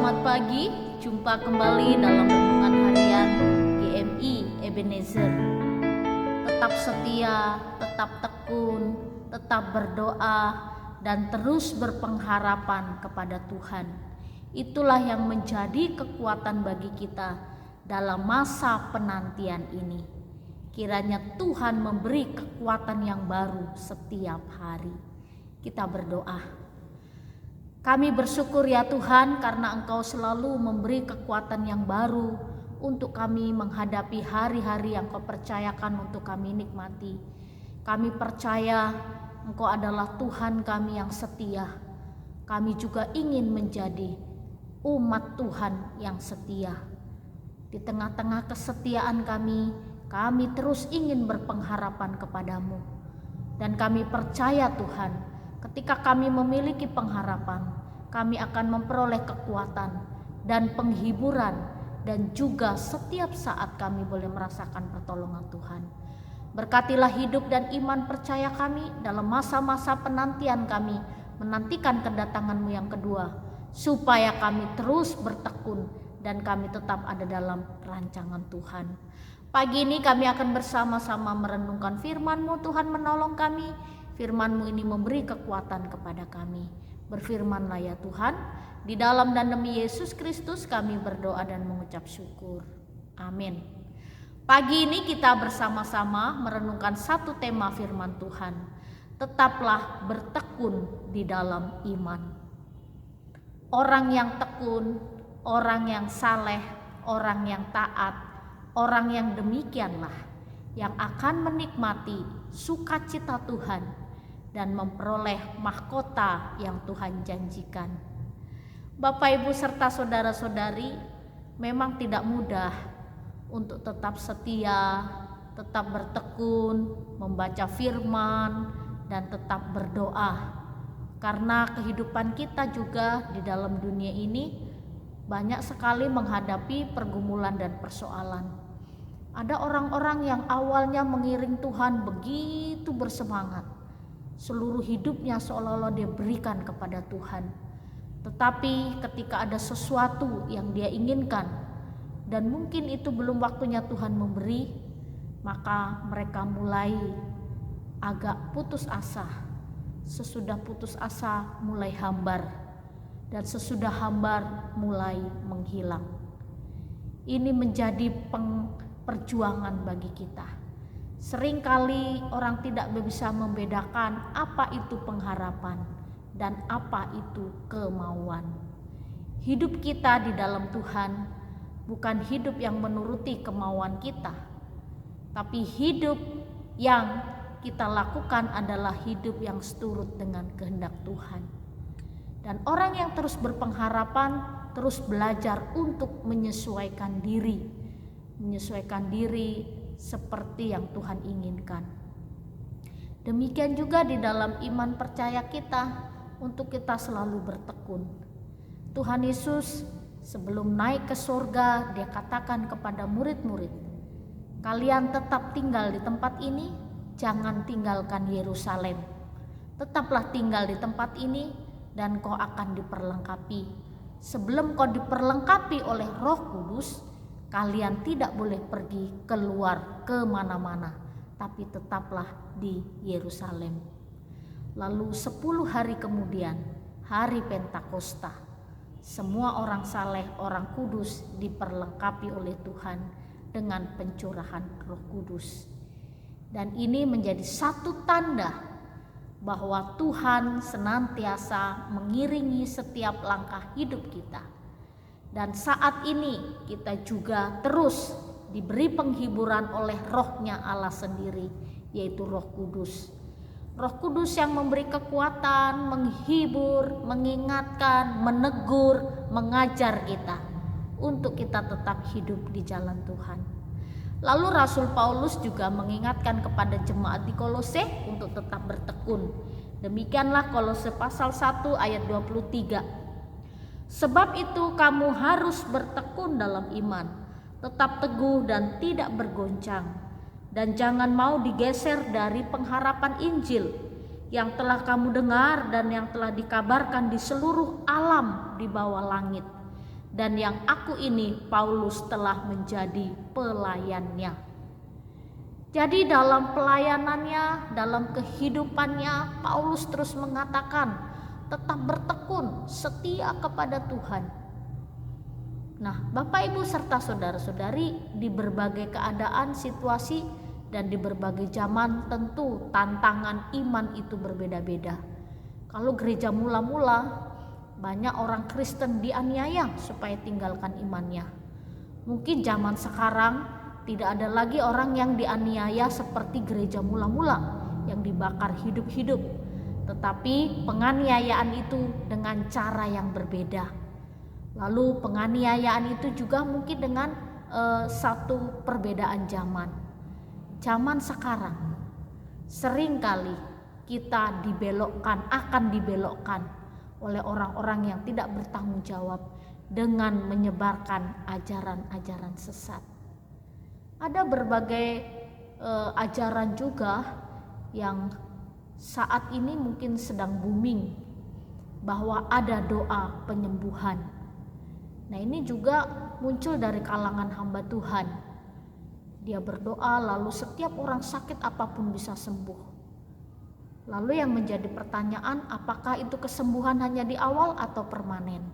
Selamat pagi, jumpa kembali dalam renungan harian GMI Ebenezer. Tetap setia, tetap tekun, tetap berdoa, dan terus berpengharapan kepada Tuhan. Itulah yang menjadi kekuatan bagi kita dalam masa penantian ini. Kiranya Tuhan memberi kekuatan yang baru setiap hari. Kita berdoa. Kami bersyukur ya Tuhan karena Engkau selalu memberi kekuatan yang baru untuk kami menghadapi hari-hari yang Kau percayakan untuk kami nikmati. Kami percaya Engkau adalah Tuhan kami yang setia. Kami juga ingin menjadi umat Tuhan yang setia. Di tengah-tengah kesetiaan kami terus ingin berpengharapan kepadamu. Dan kami percaya Tuhan, ketika kami memiliki pengharapan, kami akan memperoleh kekuatan dan penghiburan, dan juga setiap saat kami boleh merasakan pertolongan Tuhan. Berkatilah hidup dan iman percaya kami dalam masa-masa penantian kami menantikan kedatangan-Mu yang kedua, supaya kami terus bertekun dan kami tetap ada dalam rancangan Tuhan. Pagi ini kami akan bersama-sama merenungkan firman-Mu. Tuhan menolong kami. Firman-Mu ini memberi kekuatan kepada kami. Berfirmanlah ya Tuhan, di dalam dan demi Yesus Kristus kami berdoa dan mengucap syukur. Amin. Pagi ini kita bersama-sama merenungkan satu tema firman Tuhan. Tetaplah bertekun di dalam iman. Orang yang tekun, orang yang saleh, orang yang taat, orang yang demikianlah yang akan menikmati sukacita Tuhan dan memperoleh mahkota yang Tuhan janjikan. Bapak, Ibu, serta saudara-saudari, memang tidak mudah untuk tetap setia, tetap bertekun, membaca firman, dan tetap berdoa. Karena kehidupan kita juga di dalam dunia ini banyak sekali menghadapi pergumulan dan persoalan. Ada orang-orang yang awalnya mengiring Tuhan begitu bersemangat. Seluruh hidupnya seolah-olah dia berikan kepada Tuhan. Tetapi ketika ada sesuatu yang dia inginkan dan mungkin itu belum waktunya Tuhan memberi, maka mereka mulai agak putus asa. Sesudah putus asa mulai hambar, dan sesudah hambar mulai menghilang. Ini menjadi perjuangan bagi kita. Seringkali orang tidak bisa membedakan apa itu pengharapan dan apa itu kemauan. Hidup kita di dalam Tuhan bukan hidup yang menuruti kemauan kita, tapi hidup yang kita lakukan adalah hidup yang seturut dengan kehendak Tuhan. Dan orang yang terus berpengharapan terus belajar untuk menyesuaikan diri seperti yang Tuhan inginkan. Demikian juga di dalam iman percaya kita, untuk kita selalu bertekun. Tuhan Yesus sebelum naik ke surga, dia katakan kepada murid-murid, kalian tetap tinggal di tempat ini, jangan tinggalkan Yerusalem. Tetaplah tinggal di tempat ini dan kau akan diperlengkapi. Sebelum kau diperlengkapi oleh Roh Kudus, kalian tidak boleh pergi keluar kemana-mana, tapi tetaplah di Yerusalem. Lalu 10 hari kemudian, hari Pentakosta, semua orang saleh, orang kudus diperlengkapi oleh Tuhan dengan pencurahan Roh Kudus. Dan ini menjadi satu tanda bahwa Tuhan senantiasa mengiringi setiap langkah hidup kita. Dan saat ini kita juga terus diberi penghiburan oleh Roh-Nya Allah sendiri, yaitu Roh Kudus. Roh Kudus yang memberi kekuatan, menghibur, mengingatkan, menegur, mengajar kita untuk kita tetap hidup di jalan Tuhan. Lalu Rasul Paulus juga mengingatkan kepada jemaat di Kolose untuk tetap bertekun. Demikianlah Kolose pasal 1 ayat 23. Sebab itu kamu harus bertekun dalam iman, tetap teguh dan tidak bergoncang, dan jangan mau digeser dari pengharapan Injil yang telah kamu dengar dan yang telah dikabarkan di seluruh alam di bawah langit. dan yang aku ini Paulus telah menjadi pelayannya. Jadi dalam pelayanannya, dalam kehidupannya, Paulus terus mengatakan tetap bertekun, setia kepada Tuhan. Nah, Bapak Ibu serta saudara-saudari, di berbagai keadaan, situasi, dan di berbagai zaman tentu tantangan iman itu berbeda-beda. Kalau gereja mula-mula, banyak orang Kristen dianiaya supaya tinggalkan imannya. Mungkin zaman sekarang tidak ada lagi orang yang dianiaya seperti gereja mula-mula yang dibakar hidup-hidup. Tetapi penganiayaan itu dengan cara yang berbeda. Lalu penganiayaan itu juga mungkin dengan satu perbedaan zaman. Zaman sekarang seringkali kita akan dibelokkan oleh orang-orang yang tidak bertanggung jawab dengan menyebarkan ajaran-ajaran sesat. Ada berbagai ajaran juga yang saat ini mungkin sedang booming, bahwa ada doa penyembuhan. Nah, ini juga muncul dari kalangan hamba Tuhan. Dia berdoa lalu setiap orang sakit apapun bisa sembuh. Lalu yang menjadi pertanyaan, apakah itu kesembuhan hanya di awal atau permanen?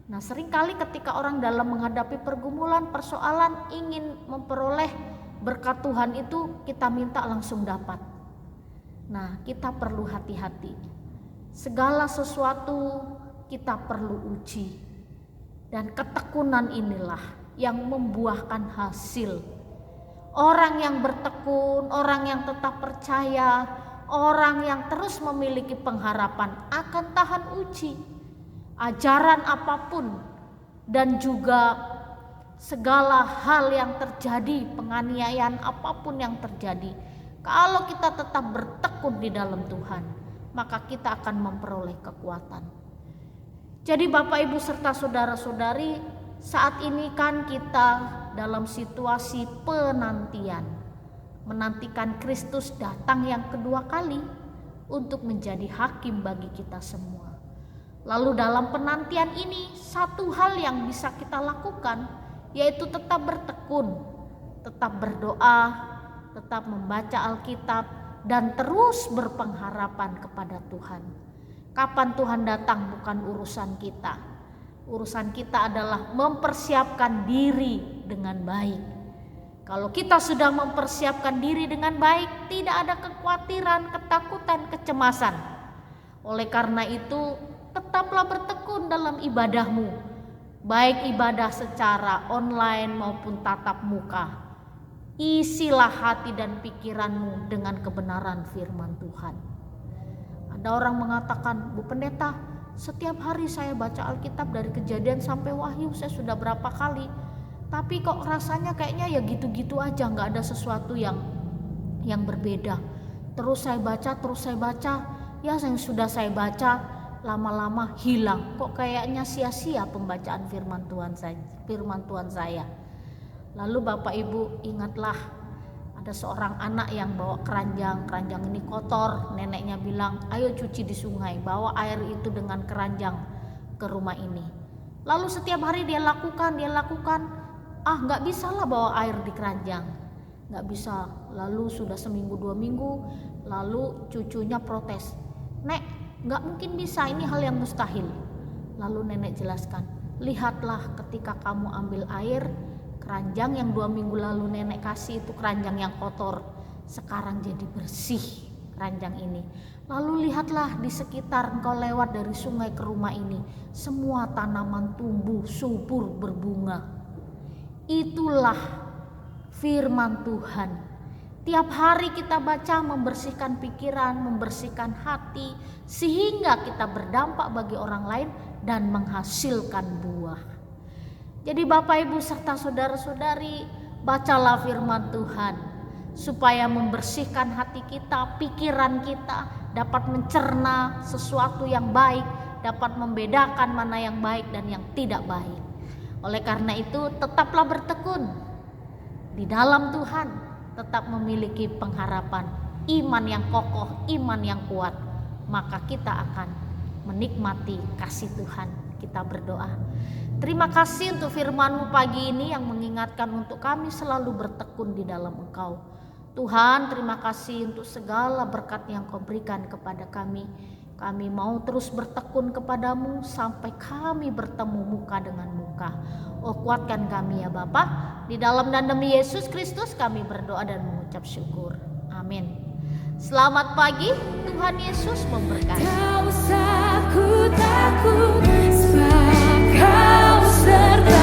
Nah, seringkali ketika orang dalam menghadapi pergumulan, persoalan, ingin memperoleh berkat Tuhan itu, kita minta langsung dapat. Nah, kita perlu hati-hati. Segala sesuatu kita perlu uji. Dan ketekunan inilah yang membuahkan hasil. Orang yang bertekun, orang yang tetap percaya, orang yang terus memiliki pengharapan akan tahan uji. Ajaran apapun dan juga segala hal yang terjadi, penganiayaan apapun yang terjadi, kalau kita tetap bertekun di dalam Tuhan, maka kita akan memperoleh kekuatan. Jadi Bapak Ibu serta saudara-saudari, saat ini kan kita dalam situasi penantian, menantikan Kristus datang yang kedua kali untuk menjadi hakim bagi kita semua. Lalu dalam penantian ini, satu hal yang bisa kita lakukan yaitu tetap bertekun, tetap berdoa, tetap membaca Alkitab, dan terus berpengharapan kepada Tuhan. Kapan Tuhan datang bukan urusan kita. Urusan kita adalah mempersiapkan diri dengan baik. Kalau kita sudah mempersiapkan diri dengan baik, tidak ada kekhawatiran, ketakutan, kecemasan. Oleh karena itu, tetaplah bertekun dalam ibadahmu, baik ibadah secara online maupun tatap muka. Isilah hati dan pikiranmu dengan kebenaran firman Tuhan. Ada orang mengatakan, Bu Pendeta, setiap hari saya baca Alkitab dari Kejadian sampai Wahyu, saya sudah berapa kali, tapi kok rasanya kayaknya ya gitu-gitu aja, nggak ada sesuatu yang berbeda. Terus saya baca, ya yang sudah saya baca lama-lama hilang. Kok kayaknya sia-sia pembacaan firman Tuhan saya. Lalu Bapak Ibu ingatlah, ada seorang anak yang bawa keranjang ini kotor. Neneknya bilang, ayo cuci di sungai, bawa air itu dengan keranjang ke rumah ini. Lalu setiap hari dia lakukan, nggak bisa lah bawa air di keranjang, nggak bisa. Lalu sudah seminggu 2 minggu, lalu cucunya protes, Nek, nggak mungkin bisa, ini hal yang mustahil. Lalu nenek jelaskan, lihatlah ketika kamu ambil air, keranjang yang 2 minggu lalu nenek kasih itu keranjang yang kotor, sekarang jadi bersih keranjang ini. Lalu lihatlah di sekitar engkau lewat dari sungai ke rumah ini, semua tanaman tumbuh subur berbunga. Itulah firman Tuhan. Tiap hari kita baca, membersihkan pikiran, membersihkan hati, sehingga kita berdampak bagi orang lain dan menghasilkan buah. Jadi Bapak Ibu serta saudara-saudari, bacalah firman Tuhan supaya membersihkan hati kita, pikiran kita, dapat mencerna sesuatu yang baik, dapat membedakan mana yang baik dan yang tidak baik. Oleh karena itu, tetaplah bertekun di dalam Tuhan, tetap memiliki pengharapan, iman yang kokoh, iman yang kuat, maka kita akan menikmati kasih Tuhan kita berdoa. Terima kasih untuk firman-Mu pagi ini yang mengingatkan untuk kami selalu bertekun di dalam Engkau. Tuhan, terima kasih untuk segala berkat yang Kau berikan kepada kami. Kami mau terus bertekun kepadamu sampai kami bertemu muka dengan muka. Oh, kuatkan kami ya Bapa. Di dalam dan demi Yesus Kristus kami berdoa dan mengucap syukur. Amin. Selamat pagi, Tuhan Yesus memberkati. Tak usah ku takut, sebab Kau serta